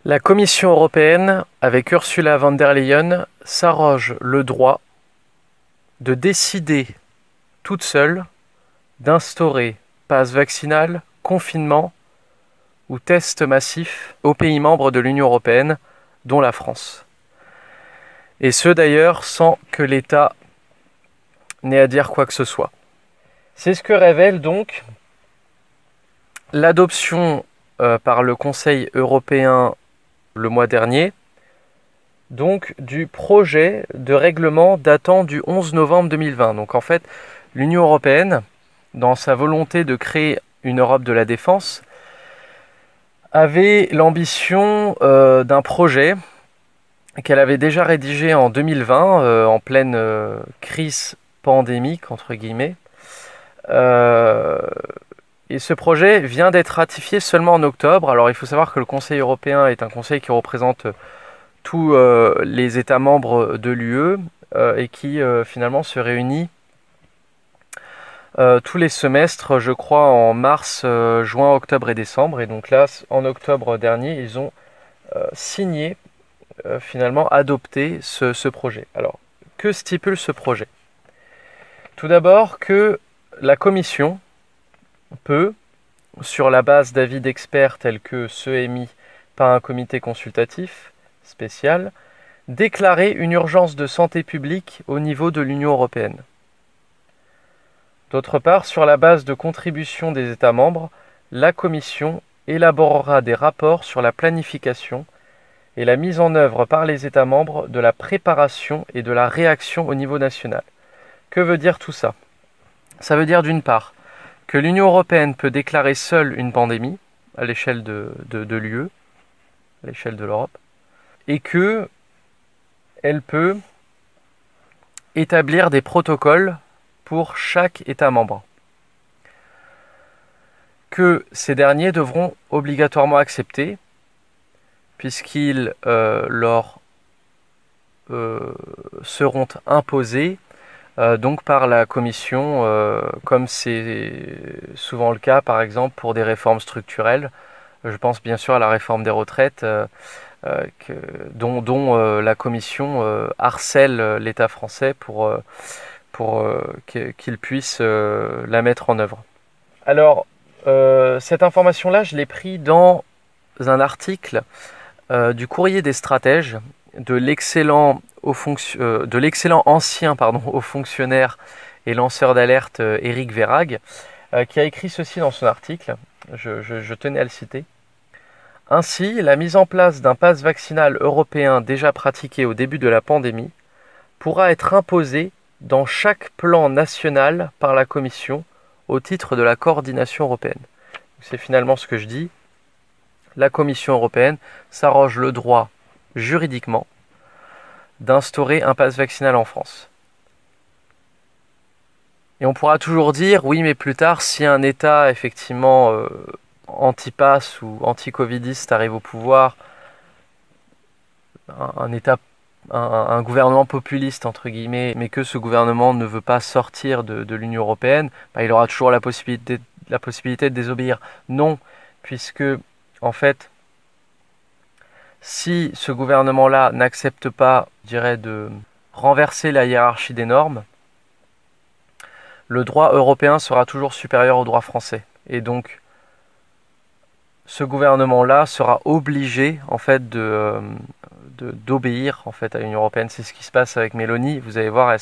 La Commission européenne, avec Ursula von der Leyen, s'arroge le droit de décider toute seule d'instaurer passe vaccinal, confinement ou test massif aux pays membres de l'Union européenne, dont la France. Et ce d'ailleurs sans que l'État n'ait à dire quoi que ce soit. C'est ce que révèle donc l'adoption par le Conseil européen le mois dernier, donc du projet de règlement datant du 11 novembre 2020. Donc en fait, l'Union européenne, dans sa volonté de créer une Europe de la défense, avait l'ambition d'un projet qu'elle avait déjà rédigé en 2020, en pleine crise pandémique, entre guillemets. Et ce projet vient d'être ratifié seulement en octobre. Alors il faut savoir que le Conseil européen est un conseil qui représente tous les États membres de l'UE et qui finalement se réunit tous les semestres, je crois, en mars, juin, octobre et décembre. Et donc là, en octobre dernier, ils ont signé, finalement, adopté ce projet. Alors, que stipule ce projet? Tout d'abord que la Commission peut, sur la base d'avis d'experts tels que ceux émis par un comité consultatif spécial, déclarer une urgence de santé publique au niveau de l'Union européenne. D'autre part, sur la base de contributions des États membres, la Commission élaborera des rapports sur la planification et la mise en œuvre par les États membres de la préparation et de la réaction au niveau national. Que veut dire tout ça? Ça veut dire d'une part que l'Union européenne peut déclarer seule une pandémie à l'échelle de l'UE, à l'échelle de l'Europe, et que elle peut établir des protocoles pour chaque État membre, que ces derniers devront obligatoirement accepter, puisqu'ils leur seront imposés donc par la Commission, comme c'est souvent le cas par exemple pour des réformes structurelles. Je pense bien sûr à la réforme des retraites, dont la Commission harcèle l'État français pour qu'il puisse la mettre en œuvre. Alors, cette information-là, je l'ai pris dans un article du Courrier des stratèges de l'excellent ancien haut fonctionnaire et lanceur d'alerte Éric Verhaeghe, qui a écrit ceci dans son article, je tenais à le citer. Ainsi, la mise en place d'un pass vaccinal européen déjà pratiqué au début de la pandémie pourra être imposée dans chaque plan national par la Commission au titre de la coordination européenne. C'est finalement ce que je dis. La Commission européenne s'arroge le droit juridiquement d'instaurer un pass vaccinal en France. Et on pourra toujours dire, oui, mais plus tard, si un État effectivement anti-pass ou anti-covidiste arrive au pouvoir, un gouvernement populiste, entre guillemets, mais que ce gouvernement ne veut pas sortir de l'Union européenne, il aura toujours la possibilité de désobéir. Non, puisque, en fait, si ce gouvernement-là n'accepte pas, je dirais, de renverser la hiérarchie des normes, le droit européen sera toujours supérieur au droit français. Et donc, ce gouvernement-là sera obligé, en fait, d'obéir en fait à l'Union européenne. C'est ce qui se passe avec Mélanie. Vous allez voir,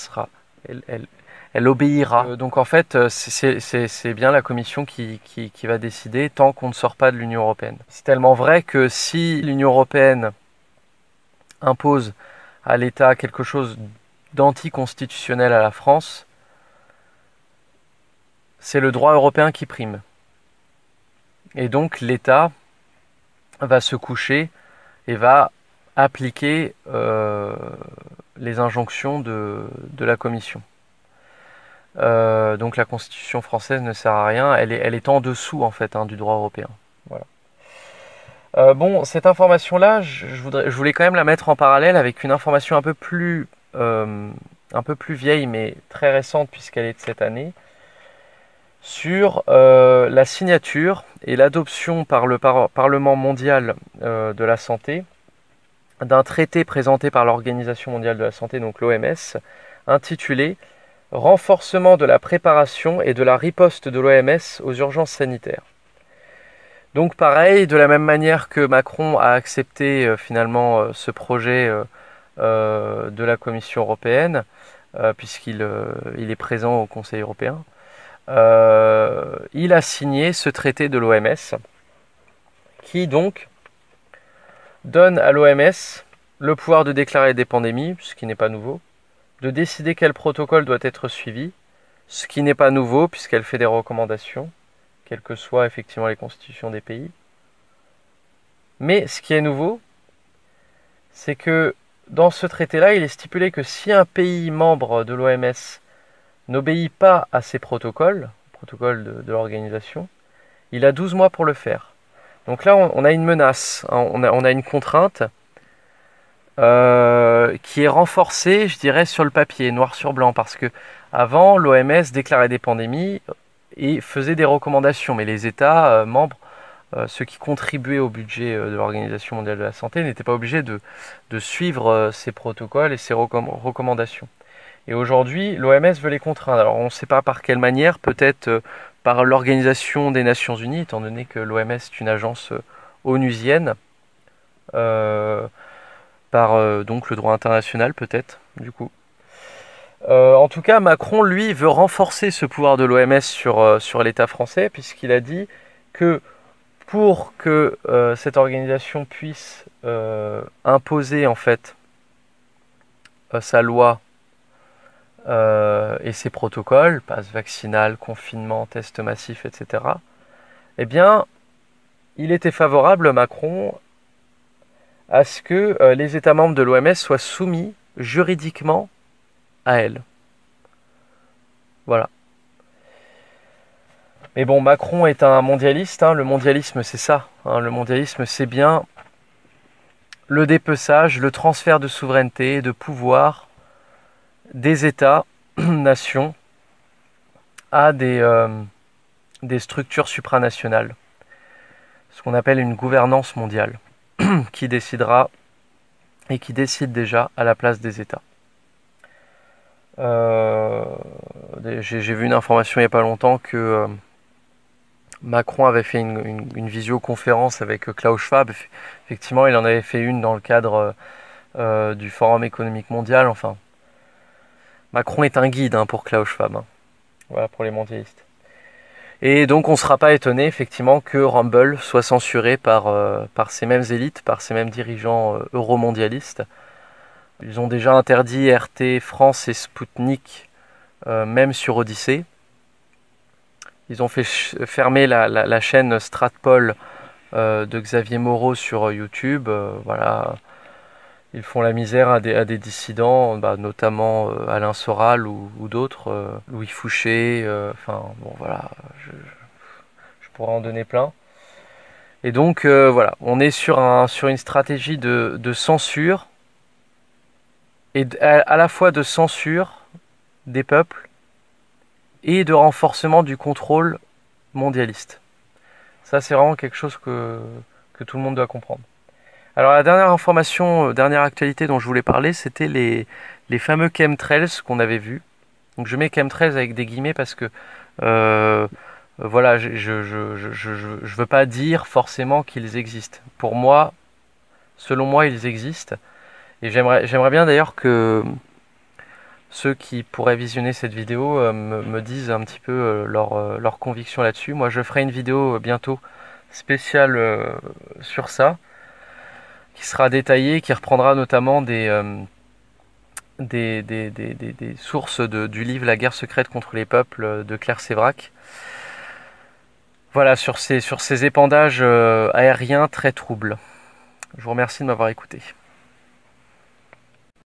elle obéira. Donc en fait, c'est bien la Commission qui va décider tant qu'on ne sort pas de l'Union européenne. C'est tellement vrai que si l'Union européenne impose à l'État quelque chose d'anticonstitutionnel à la France, c'est le droit européen qui prime. Et donc l'État va se coucher et va appliquer les injonctions de la Commission. Donc la Constitution française ne sert à rien, elle est en dessous en fait du droit européen. Voilà. Bon, cette information-là, je voulais quand même la mettre en parallèle avec une information un peu plus vieille mais très récente puisqu'elle est de cette année. sur la signature et l'adoption par le Parlement mondial de la santé d'un traité présenté par l'Organisation mondiale de la santé, donc l'OMS, intitulé Renforcement de la préparation et de la riposte de l'OMS aux urgences sanitaires. Donc pareil, de la même manière que Macron a accepté finalement ce projet de la Commission européenne, puisqu'il il est présent au Conseil européen, il a signé ce traité de l'OMS qui donc donne à l'OMS le pouvoir de déclarer des pandémies, ce qui n'est pas nouveau, de décider quel protocole doit être suivi, ce qui n'est pas nouveau puisqu'elle fait des recommandations, quelles que soient effectivement les constitutions des pays. Mais ce qui est nouveau, c'est que dans ce traité-là, il est stipulé que si un pays membre de l'OMS n'obéit pas à ces protocoles, de l'organisation, il a 12 mois pour le faire. Donc là, on a une menace, hein, on a une contrainte qui est renforcée, je dirais, sur le papier, noir sur blanc, parce que avant, l'OMS déclarait des pandémies et faisait des recommandations, mais les États membres, ceux qui contribuaient au budget de l'Organisation mondiale de la santé, n'étaient pas obligés de suivre ces protocoles et ces recommandations. Et aujourd'hui, l'OMS veut les contraindre. Alors on ne sait pas par quelle manière, peut-être par l'Organisation des Nations Unies, étant donné que l'OMS est une agence onusienne, par donc le droit international peut-être, du coup. En tout cas, Macron, lui, veut renforcer ce pouvoir de l'OMS sur l'État français, puisqu'il a dit que pour que cette organisation puisse imposer en fait sa loi et ses protocoles, passe vaccinal, confinement, test massif, etc., eh bien, il était favorable, Macron, à ce que les États membres de l'OMS soient soumis juridiquement à elle. Voilà. Mais bon, Macron est un mondialiste, hein. Le mondialisme c'est ça, hein. Le mondialisme c'est bien le dépeçage, le transfert de souveraineté, de pouvoir des États, nations, à des structures supranationales. Ce qu'on appelle une gouvernance mondiale, qui décidera et qui décide déjà à la place des États. J'ai vu une information il n'y a pas longtemps que Macron avait fait une visioconférence avec Klaus Schwab. Effectivement, il en avait fait une dans le cadre du Forum économique mondial. Enfin, Macron est un guide pour Klaus Schwab. Hein. Voilà, pour les mondialistes. Et donc on ne sera pas étonné effectivement que Rumble soit censuré par ces mêmes élites, par ces mêmes dirigeants euromondialistes. Ils ont déjà interdit RT France et Sputnik, même sur Odyssée. Ils ont fait fermer la chaîne Stratpol de Xavier Moreau sur YouTube. Voilà. Ils font la misère à des dissidents, notamment Alain Soral ou d'autres, Louis Fouché, enfin bon voilà, je pourrais en donner plein. Et donc voilà, on est sur une stratégie de censure, et à la fois de censure des peuples et de renforcement du contrôle mondialiste. Ça c'est vraiment quelque chose que tout le monde doit comprendre. Alors la dernière information, dernière actualité dont je voulais parler, c'était les fameux chemtrails qu'on avait vus. Donc je mets chemtrails avec des guillemets parce que voilà, je veux pas dire forcément qu'ils existent. Pour moi, selon moi, ils existent. Et j'aimerais bien d'ailleurs que ceux qui pourraient visionner cette vidéo me disent un petit peu leur conviction là-dessus. Moi, je ferai une vidéo bientôt spéciale sur ça, qui sera détaillé, qui reprendra notamment des sources du livre La guerre secrète contre les peuples de Claire Sévrac. Voilà, sur ces épandages aériens très troubles. Je vous remercie de m'avoir écouté.